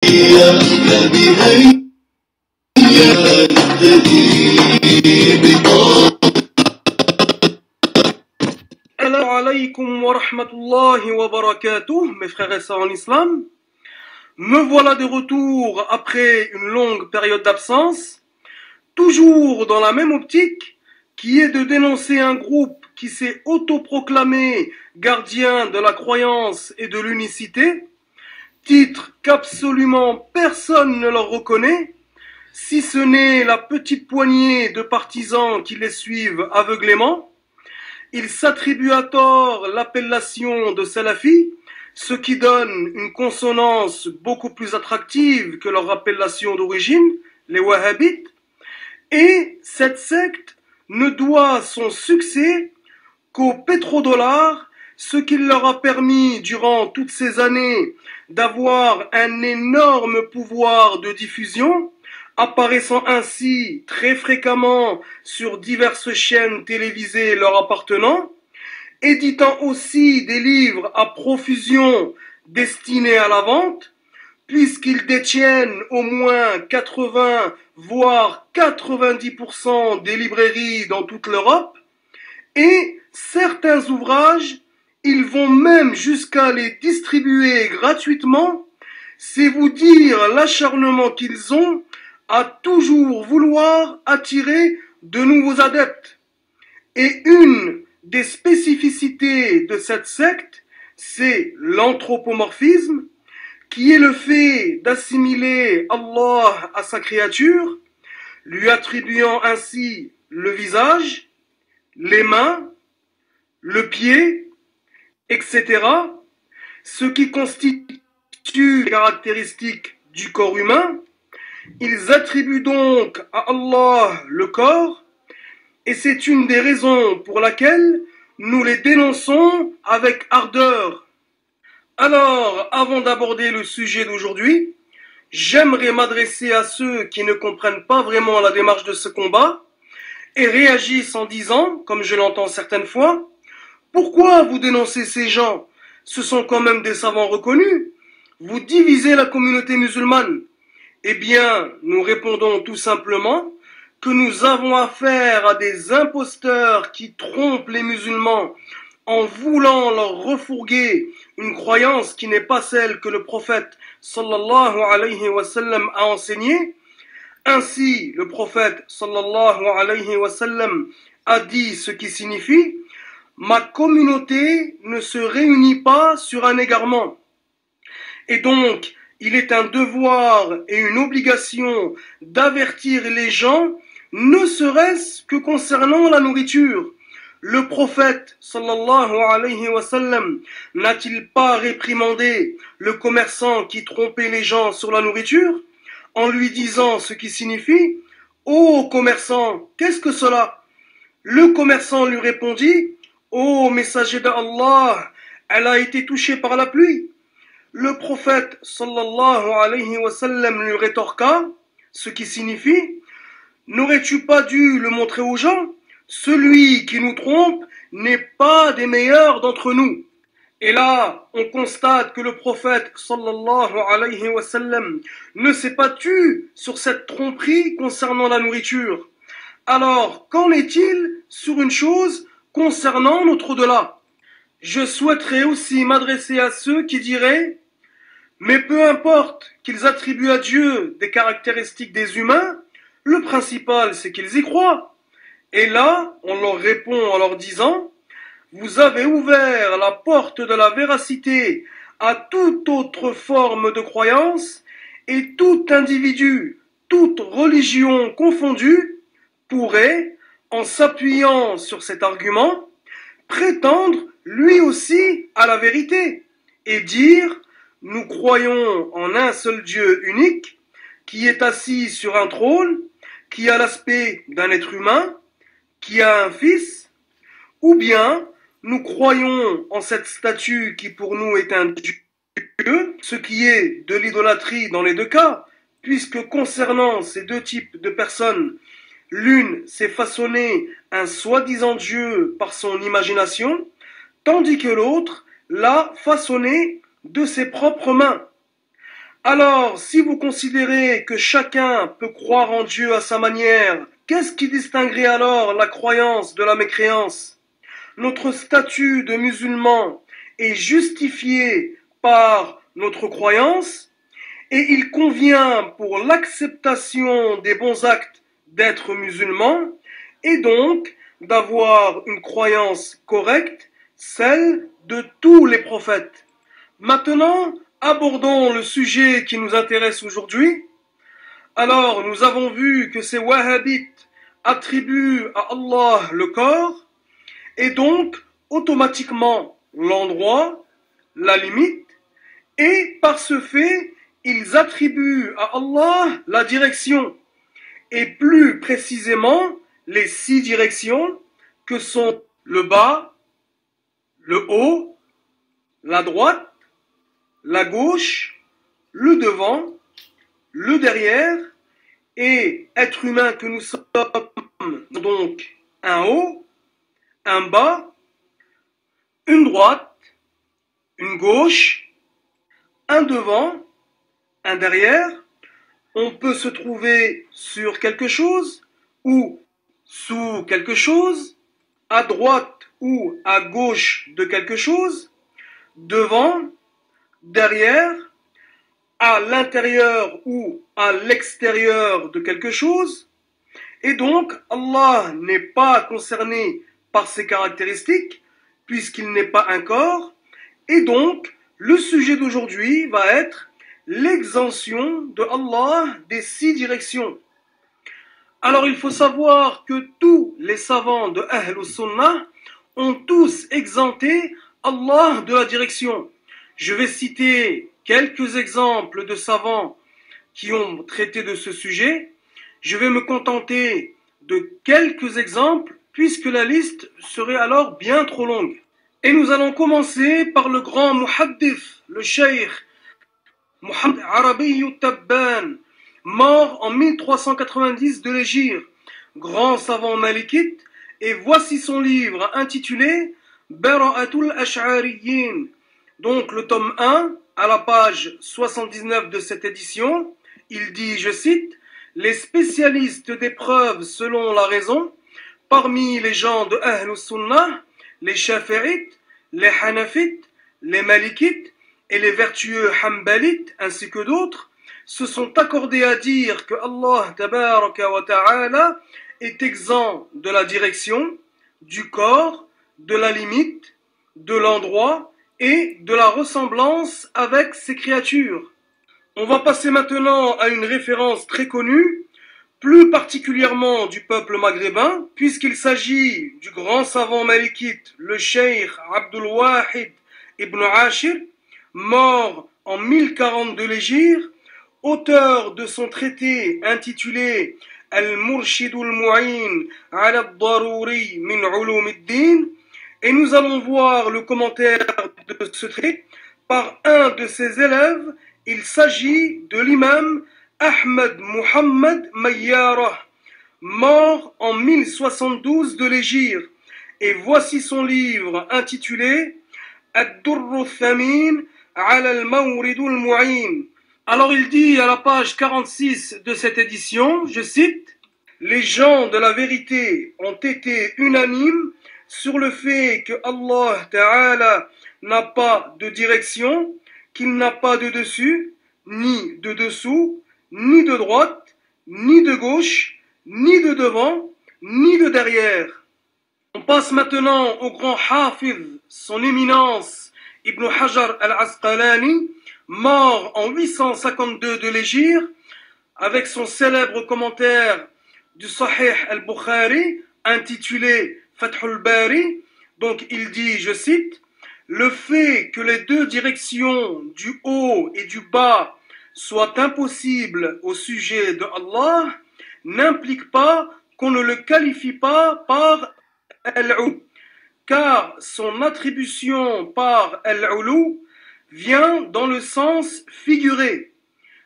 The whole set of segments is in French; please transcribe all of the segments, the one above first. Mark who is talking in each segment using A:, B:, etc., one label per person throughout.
A: Assalamu alaikum wa rahmatullahi wa barakatuh, mes frères et sœurs en islam. Me voilà de retour après une longue période d'absence, toujours dans la même optique qui est de dénoncer un groupe qui s'est autoproclamé gardien de la croyance et de l'unicité, titre qu'absolument personne ne leur reconnaît, si ce n'est la petite poignée de partisans qui les suivent aveuglément. Ils s'attribuent à tort l'appellation de salafis, ce qui donne une consonance beaucoup plus attractive que leur appellation d'origine, les wahhabites. Et cette secte ne doit son succès qu'au pétrodollar, ce qui leur a permis durant toutes ces années d'avoir un énorme pouvoir de diffusion, apparaissant ainsi très fréquemment sur diverses chaînes télévisées leur appartenant, éditant aussi des livres à profusion destinés à la vente, puisqu'ils détiennent au moins 80 voire 90% des librairies dans toute l'Europe, et certains ouvrages, ils vont même jusqu'à les distribuer gratuitement. C'est vous dire l'acharnement qu'ils ont à toujours vouloir attirer de nouveaux adeptes. Et une des spécificités de cette secte, c'est l'anthropomorphisme, qui est le fait d'assimiler Allah à sa créature, lui attribuant ainsi le visage, les mains, le pied, etc., ce qui constitue les caractéristiques du corps humain. Ils attribuent donc à Allah le corps, et c'est une des raisons pour laquelle nous les dénonçons avec ardeur. Alors, avant d'aborder le sujet d'aujourd'hui, j'aimerais m'adresser à ceux qui ne comprennent pas vraiment la démarche de ce combat et réagissent en disant, comme je l'entends certaines fois, « Pourquoi vous dénoncez ces gens? Ce sont quand même des savants reconnus. Vous divisez la communauté musulmane. » Eh bien, nous répondons tout simplement que nous avons affaire à des imposteurs qui trompent les musulmans en voulant leur refourguer une croyance qui n'est pas celle que le prophète sallallahu alayhi wa sallam a enseignée. Ainsi, le prophète sallallahu alayhi wa sallam a dit ce qui signifie « Ma communauté ne se réunit pas sur un égarement ». Et donc, il est un devoir et une obligation d'avertir les gens, ne serait-ce que concernant la nourriture. Le prophète sallallahu alayhi wa sallam n'a-t-il pas réprimandé le commerçant qui trompait les gens sur la nourriture en lui disant ce qui signifie « Ô commerçant, qu'est-ce que cela ?» Le commerçant lui répondit « Ô messager d'Allah, elle a été touchée par la pluie. » Le prophète sallallahu alayhi wa sallam lui rétorqua, ce qui signifie « N'aurais-tu pas dû le montrer aux gens? Celui qui nous trompe n'est pas des meilleurs d'entre nous. » Et là, on constate que le prophète sallallahu alayhi wa sallam ne s'est pas tu sur cette tromperie concernant la nourriture. Alors, qu'en est-il sur une chose concernant notre au-delà? Je souhaiterais aussi m'adresser à ceux qui diraient « Mais peu importe qu'ils attribuent à Dieu des caractéristiques des humains, le principal c'est qu'ils y croient. » Et là, on leur répond en leur disant « Vous avez ouvert la porte de la véracité à toute autre forme de croyance et tout individu, toute religion confondue, pourrait, en s'appuyant sur cet argument, prétendre lui aussi à la vérité et dire « Nous croyons en un seul Dieu unique, qui est assis sur un trône, qui a l'aspect d'un être humain, qui a un fils, ou bien nous croyons en cette statue qui pour nous est un Dieu, ce qui est de l'idolâtrie dans les deux cas, puisque concernant ces deux types de personnes, l'une s'est façonné un soi-disant Dieu par son imagination, tandis que l'autre l'a façonné de ses propres mains. Alors, si vous considérez que chacun peut croire en Dieu à sa manière, qu'est-ce qui distinguerait alors la croyance de la mécréance? Notre statut de musulman est justifié par notre croyance et il convient pour l'acceptation des bons actes d'être musulman et donc d'avoir une croyance correcte, celle de tous les prophètes. Maintenant, abordons le sujet qui nous intéresse aujourd'hui. Alors, nous avons vu que ces wahhabites attribuent à Allah le corps et donc automatiquement l'endroit, la limite, et par ce fait, ils attribuent à Allah la direction, et plus précisément les 6 directions que sont le bas, le haut, la droite, la gauche, le devant, le derrière, et être humain que nous sommes, donc un haut, un bas, une droite, une gauche, un devant, un derrière. On peut se trouver sur quelque chose ou sous quelque chose, à droite ou à gauche de quelque chose, devant, derrière, à l'intérieur ou à l'extérieur de quelque chose. Et donc, Allah n'est pas concerné par ces caractéristiques, puisqu'il n'est pas un corps. Et donc, le sujet d'aujourd'hui va être l'exemption de Allah des 6 directions. Alors, il faut savoir que tous les savants de Ahl Sunnah ont tous exempté Allah de la direction. Je vais citer quelques exemples de savants qui ont traité de ce sujet. Je vais me contenter de quelques exemples puisque la liste serait alors bien trop longue. Et nous allons commencer par le grand muhaddith, le cheikh Muhammad Arabi Tabban, mort en 1390 de l'Hégire, grand savant malikite, et voici son livre intitulé Bara'atul Ash'ariyin, donc le tome 1, à la page 79 de cette édition. Il dit, je cite, les spécialistes des preuves selon la raison, parmi les gens de Ahl Sunnah, les Shafi'ites, les Hanafites, les Malikites et les vertueux Hanbalites ainsi que d'autres se sont accordés à dire que Allah tabaraka wa ta'ala est exempt de la direction, du corps, de la limite, de l'endroit et de la ressemblance avec ses créatures. On va passer maintenant à une référence très connue, plus particulièrement du peuple maghrébin, puisqu'il s'agit du grand savant malikite, le cheikh Abdul Wahid ibn Ashir, mort en 1040 de l'Hégire, auteur de son traité intitulé Al-Murshid al-Mu'in ala al-Daruri min ulum al-Din, et nous allons voir le commentaire de ce traité par un de ses élèves. Il s'agit de l'imam Ahmed Muhammad Mayyarah, mort en 1072 de l'Hégire, et voici son livre intitulé Ad-Durr al-Thamin ala al-Mawrid al-Mu'in. Alors il dit à la page 46 de cette édition, je cite, les gens de la vérité ont été unanimes sur le fait que Allah Ta'ala n'a pas de direction, qu'il n'a pas de dessus, ni de dessous, ni de droite, ni de gauche, ni de devant, ni de derrière. On passe maintenant au grand Hafiz, son éminence, Ibn Hajar al-Asqalani, mort en 852 de l'Hégire, avec son célèbre commentaire du Sahih al-Bukhari, intitulé Fathul Bari. Donc il dit, je cite, le fait que les deux directions du haut et du bas soient impossibles au sujet de Allah n'implique pas qu'on ne le qualifie pas par al-'u, car son attribution par al-'ulu vient dans le sens figuré.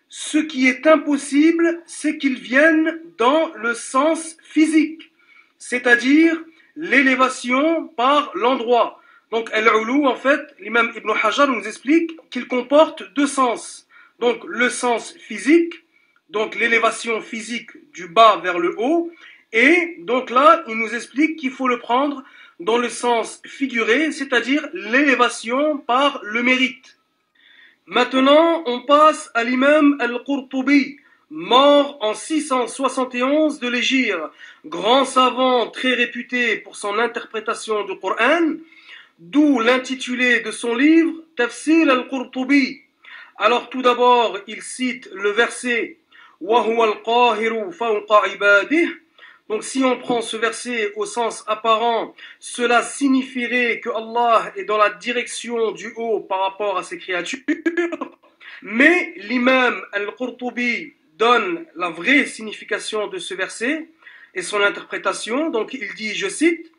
A: Ce qui est impossible, c'est qu'il vienne dans le sens physique, c'est-à-dire l'élévation par l'endroit. Donc al-'ulu, en fait, l'imam Ibn Hajar nous explique qu'il comporte deux sens. donc le sens physique, donc l'élévation physique du bas vers le haut, et donc là, il nous explique qu'il faut le prendre dans le sens figuré, c'est-à-dire l'élévation par le mérite. Maintenant, on passe à l'imam al-Qurtubi, mort en 671 de l'Hégire, grand savant très réputé pour son interprétation du Coran, d'où l'intitulé de son livre Tafsir al-Qurtubi. Alors tout d'abord, il cite le verset Wa huwa al-qahiru fawqa ibadihi. Donc si on prend ce verset au sens apparent, cela signifierait que Allah est dans la direction du haut par rapport à ses créatures. Mais l'imam al-Qurtubi donne la vraie signification de ce verset et son interprétation. Donc il dit, je cite,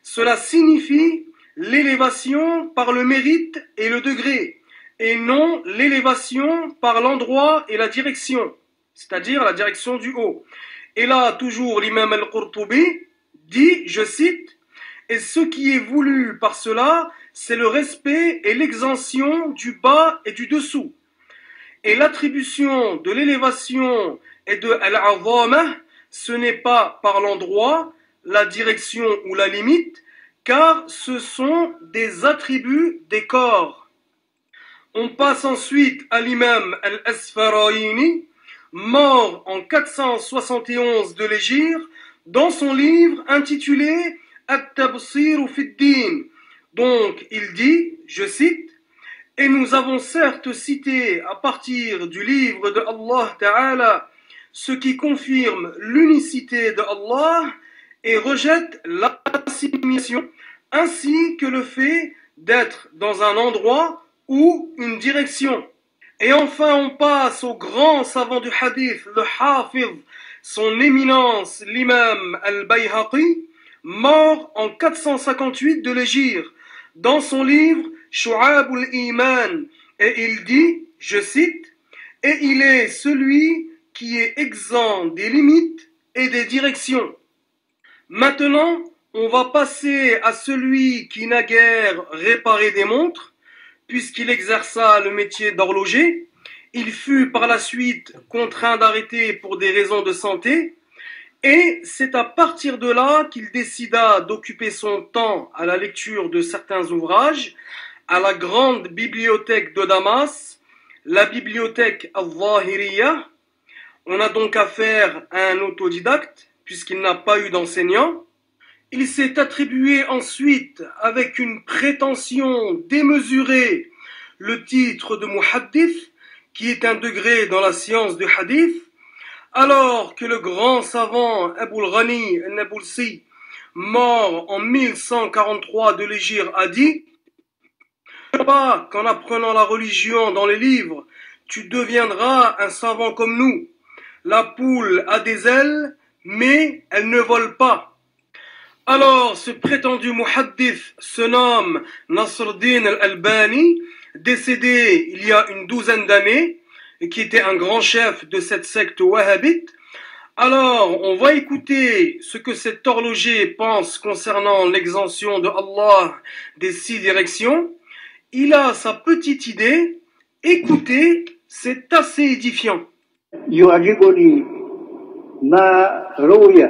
A: cela signifie l'élévation par le mérite et le degré, et non l'élévation par l'endroit et la direction, c'est-à-dire la direction du haut. Et là, toujours l'imam al-Qurtubi dit, je cite, et ce qui est voulu par cela, c'est le respect et l'exemption du bas et du dessous. Et l'attribution de l'élévation et de al-azamah, ce n'est pas par l'endroit, la direction ou la limite, car ce sont des attributs des corps. On passe ensuite à l'imam al-Asfarayni, mort en 471 de l'Hégire, dans son livre intitulé At-Tabsir fid-Din. Donc il dit, je cite, et nous avons certes cité à partir du livre de Allah Ta'ala ce qui confirme l'unicité de Allah et rejette l'assimilation ainsi que le fait d'être dans un endroit ou une direction. Et enfin, on passe au grand savant du hadith, le Hafiz, son éminence, l'imam al-Bayhaqi, mort en 458 de l'Hégire, dans son livre Shu'ab al-Iman, et il dit, je cite, « Et il est celui qui est exempt des limites et des directions. » Maintenant, on va passer à celui qui naguère réparait des montres, puisqu'il exerça le métier d'horloger. Il fut par la suite contraint d'arrêter pour des raisons de santé, et c'est à partir de là qu'il décida d'occuper son temps à la lecture de certains ouvrages, à la grande bibliothèque de Damas, la bibliothèque al-Zahiriyya. On a donc affaire à un autodidacte, puisqu'il n'a pas eu d'enseignant. Il s'est attribué ensuite, avec une prétention démesurée, le titre de muhaddith, qui est un degré dans la science du hadith, alors que le grand savant Abul Ghani al-Nabulsi, mort en 1143 de l'Hégire, a dit « Pas qu'en apprenant la religion dans les livres, tu deviendras un savant comme nous. La poule a des ailes, mais elle ne vole pas. » Alors, ce prétendu muhaddith se nomme Nasruddin al-Albani, décédé il y a une douzaine d'années, et qui était un grand chef de cette secte wahhabite. Alors, on va écouter ce que cet horloger pense concernant l'exemption de Allah des 6 directions. Il a sa petite idée. Écoutez, c'est assez édifiant.
B: يعجبني ما روي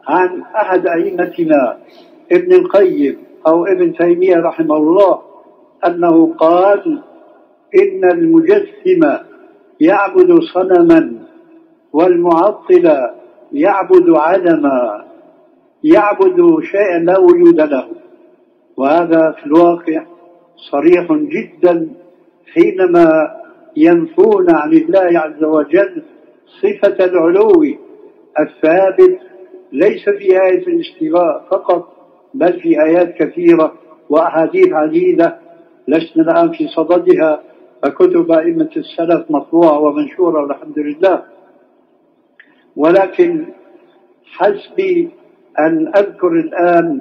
B: عن أحد أئمتنا ابن القيم أو ابن تيمية رحمه الله أنه قال إن المجسم يعبد صنما والمعطل يعبد عدما يعبد شيئا لا وجود له. وهذا في الواقع صريح جدا حينما ينفون عن الله عز وجل صفة العلو الثابت ليس في آية الاستواء فقط بل في آيات كثيرة وأحاديث عديدة لسنا الآن في صددها، فكتب أئمة السلف مطبوعة ومنشورة والحمد لله. ولكن حسبي أن أذكر الآن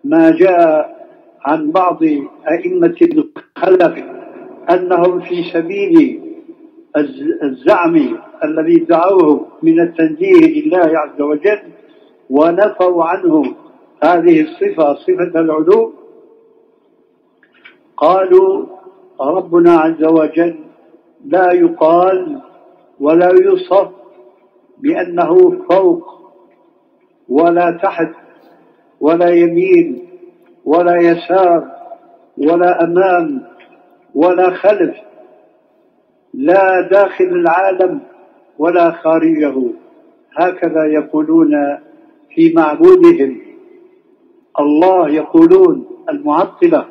B: ما جاء عن بعض أئمة الخلف أنهم في سبيل الزعم الذي دعوه من التنزيه لله عز وجل ونفوا عنه هذه الصفة، صفة العلو، قالوا ربنا عز وجل لا يقال ولا يوصف بأنه فوق ولا تحت ولا يمين ولا يسار ولا أمام ولا خلف، لا داخل العالم ولا خارجه. هكذا يقولون في معبودهم. الله يقولون المعطلة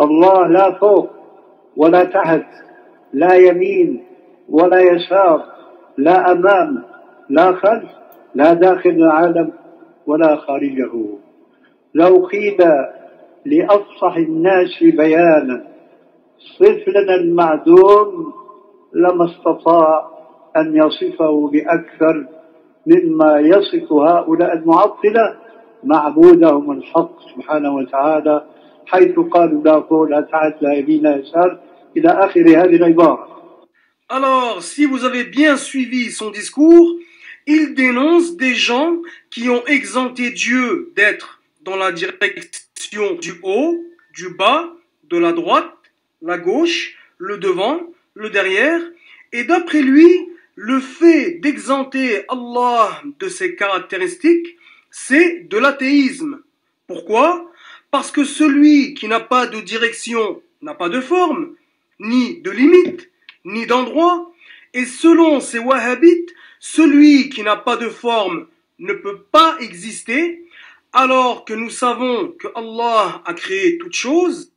B: الله لا فوق ولا تحت، لا يمين ولا يسار، لا أمام لا خلف، لا داخل العالم ولا خارجه. لو قيل لأفصح الناس بيانا صف لنا المعدوم لما استطاع أن يصفه بأكثر مما يصف هؤلاء المعطلة معبودهم الحق سبحانه وتعالى، حيث قالوا لا فوق لا تحت لا يمين لا يسار إلى آخر هذه العبارة.
A: Alors, si vous avez bien suivi son discours, il dénonce des gens qui ont exempté Dieu d'être dans la direction du haut, du bas, de la droite, la gauche, le devant, le derrière, et d'après lui, le fait d'exempter Allah de ses caractéristiques, c'est de l'athéisme. Pourquoi? Parce que celui qui n'a pas de direction n'a pas de forme, ni de limite, ni d'endroit, et selon ces wahhabites, celui qui n'a pas de forme ne peut pas exister, alors que nous savons que Allah a créé toutes choses.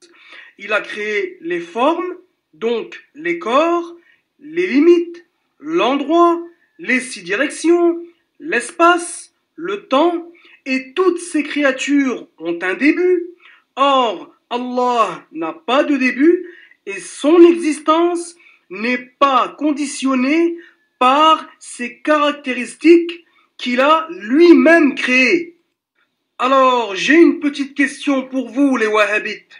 A: Il a créé les formes, donc les corps, les limites, l'endroit, les 6 directions, l'espace, le temps, et toutes ces créatures ont un début. Or, Allah n'a pas de début et son existence n'est pas conditionnée par ces caractéristiques qu'il a lui-même créées. Alors, j'ai une petite question pour vous, les wahhabites.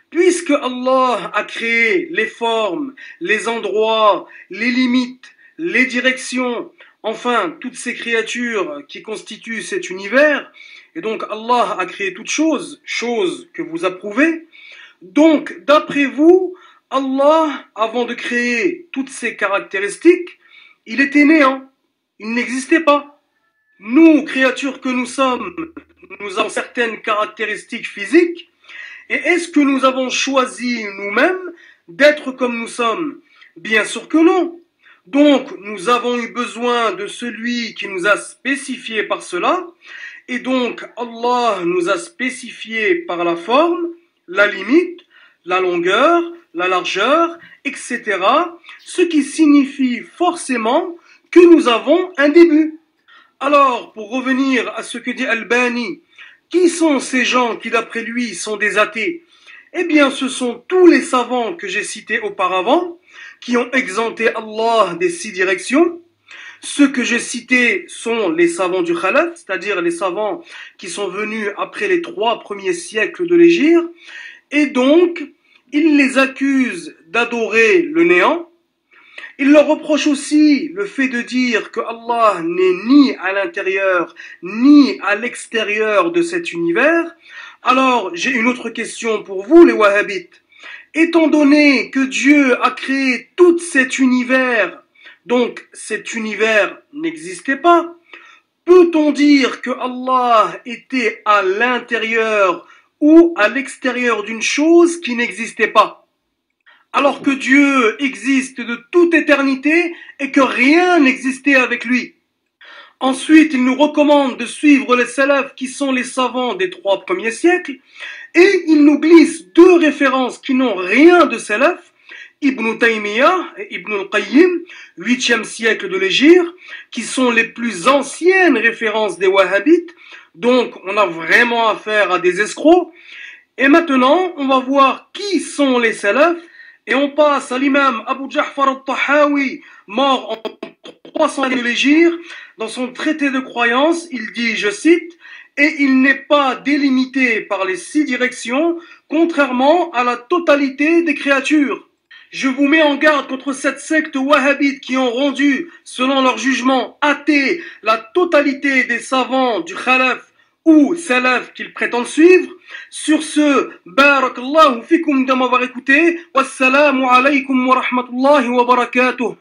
A: Puisque Allah a créé les formes, les endroits, les limites, les directions, enfin toutes ces créatures qui constituent cet univers, et donc Allah a créé toutes choses, choses que vous approuvez, donc d'après vous, Allah, avant de créer toutes ces caractéristiques, il était néant, il n'existait pas. Nous, créatures que nous sommes, nous avons certaines caractéristiques physiques, et est-ce que nous avons choisi nous-mêmes d'être comme nous sommes? Bien sûr que non. Donc, nous avons eu besoin de celui qui nous a spécifié par cela, et donc Allah nous a spécifié par la forme, la limite, la longueur, la largeur, etc. Ce qui signifie forcément que nous avons un début. Alors, pour revenir à ce que dit Albani, qui sont ces gens qui d'après lui sont des athées? Eh bien, ce sont tous les savants que j'ai cités auparavant, qui ont exempté Allah des 6 directions. Ceux que j'ai cités sont les savants du Khalaf, c'est-à-dire les savants qui sont venus après les 3 premiers siècles de l'Hégire, et donc, ils les accusent d'adorer le néant. Il leur reproche aussi le fait de dire que Allah n'est ni à l'intérieur ni à l'extérieur de cet univers. Alors, j'ai une autre question pour vous, les wahhabites. Étant donné que Dieu a créé tout cet univers, donc cet univers n'existait pas, peut-on dire que Allah était à l'intérieur ou à l'extérieur d'une chose qui n'existait pas? Alors que Dieu existe de toute éternité et que rien n'existait avec lui. Ensuite, il nous recommande de suivre les salafs qui sont les savants des 3 premiers siècles, et il nous glisse 2 références qui n'ont rien de salaf, Ibn Taymiyyah et Ibn al-Qayyim, 8e siècle de l'Hégire, qui sont les plus anciennes références des wahhabites, donc on a vraiment affaire à des escrocs. Et maintenant, on va voir qui sont les salafs. Et on passe à l'imam Abu Ja'far al-Tahawi, mort en 300 de l'Hégire. Dans son traité de croyance, il dit, je cite, « Et il n'est pas délimité par les 6 directions, contrairement à la totalité des créatures. » Je vous mets en garde contre cette secte wahhabite qui ont rendu, selon leur jugement, athée la totalité des savants du Khalaf ou salaf qu'ils prétendent suivre. Sur ce, barakallahu fikum de m'avoir écouté. Wassalamu alaykum wa rahmatullahi wa barakatuh.